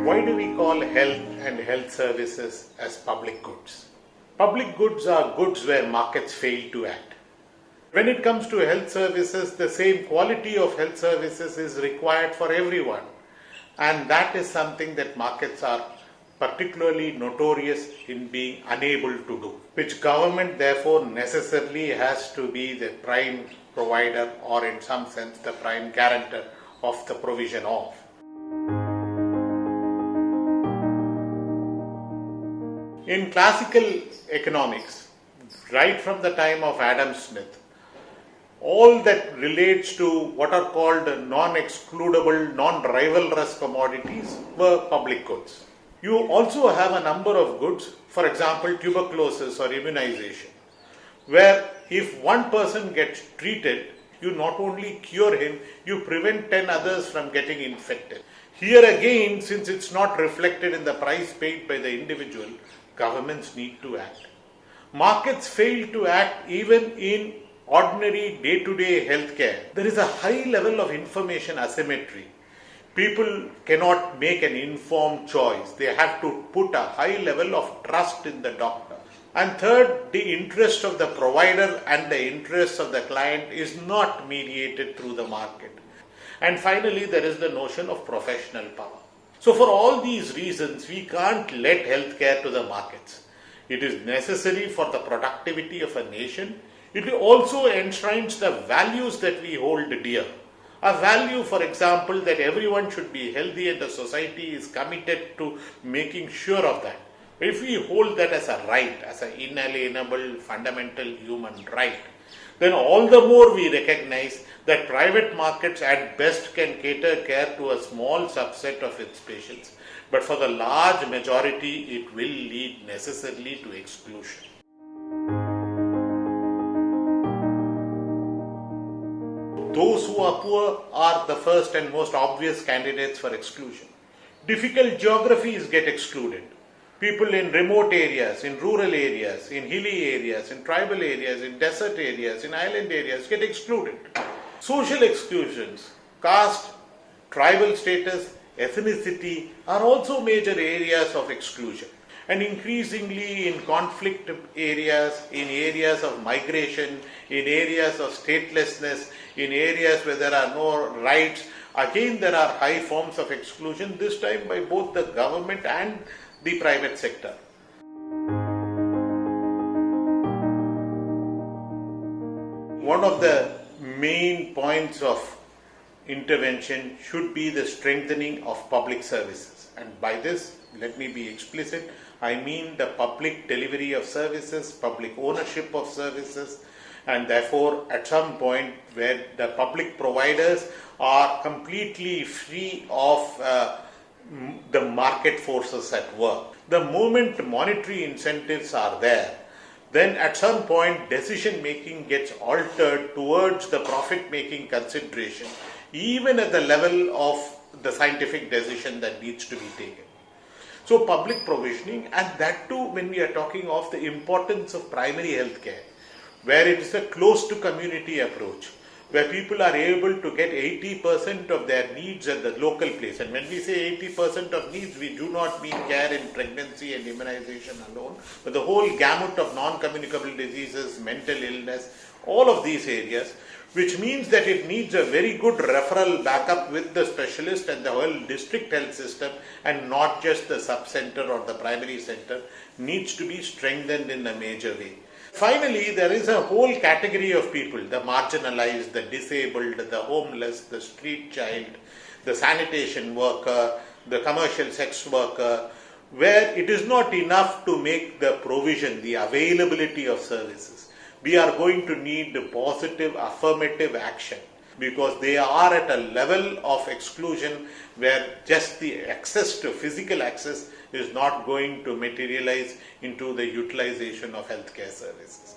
Why do we call health and health services as public goods? Public goods are goods where markets fail to act. When it comes to health services, the same quality of health services is required for everyone. And that is something that markets are particularly notorious in being unable to do, which government therefore necessarily has to be the prime provider or in some sense the prime guarantor of the provision of. In classical economics, right from the time of Adam Smith, all that relates to what are called non-excludable, non-rivalrous commodities were public goods. You also have a number of goods, for example, tuberculosis or immunization, where if one person gets treated, you not only cure him, you prevent 10 others from getting infected. Here again, since it's not reflected in the price paid by the individual, governments need to act. Markets fail to act even in ordinary day-to-day healthcare. There is a high level of information asymmetry. People cannot make an informed choice. They have to put a high level of trust in the doctor. And third, the interest of the provider and the interest of the client is not mediated through the market. And finally, there is the notion of professional power. So for all these reasons, we can't let healthcare to the markets. It is necessary for the productivity of a nation. It also enshrines the values that we hold dear. A value, for example, that everyone should be healthy and the society is committed to making sure of that. If we hold that as a right, as an inalienable, fundamental human right, then all the more we recognize that private markets at best can cater care to a small subset of its patients, but for the large majority it will lead necessarily to exclusion. Those who are poor are the first and most obvious candidates for exclusion. Difficult geographies get excluded. People in remote areas, in rural areas, in hilly areas, in tribal areas, in desert areas, in island areas get excluded. Social exclusions, caste, tribal status, ethnicity are also major areas of exclusion. And increasingly in conflict areas, in areas of migration, in areas of statelessness, in areas where there are no rights, again there are high forms of exclusion, this time by both the government and the private sector. One of the main points of intervention should be the strengthening of public services. And by this, let me be explicit, I mean the public delivery of services, public ownership of services, and therefore at some point where the public providers are completely free of the market forces at work. The moment monetary incentives are there, then at some point decision making gets altered towards the profit making consideration, even at the level of the scientific decision that needs to be taken. So public provisioning, and that too when we are talking of the importance of primary health care, where it is a close to community approach, where people are able to get 80% of their needs at the local place. And when we say 80% of needs, we do not mean care in pregnancy and immunization alone, but the whole gamut of non-communicable diseases, mental illness, all of these areas, which means that it needs a very good referral backup with the specialist and the whole district health system, and not just the sub-center or the primary center, needs to be strengthened in a major way. Finally, there is a whole category of people, the marginalized, the disabled, the homeless, the street child, the sanitation worker, the commercial sex worker, where it is not enough to make the provision, the availability of services. We are going to need positive, affirmative action, because they are at a level of exclusion where just the access to physical access is not going to materialize into the utilization of healthcare services.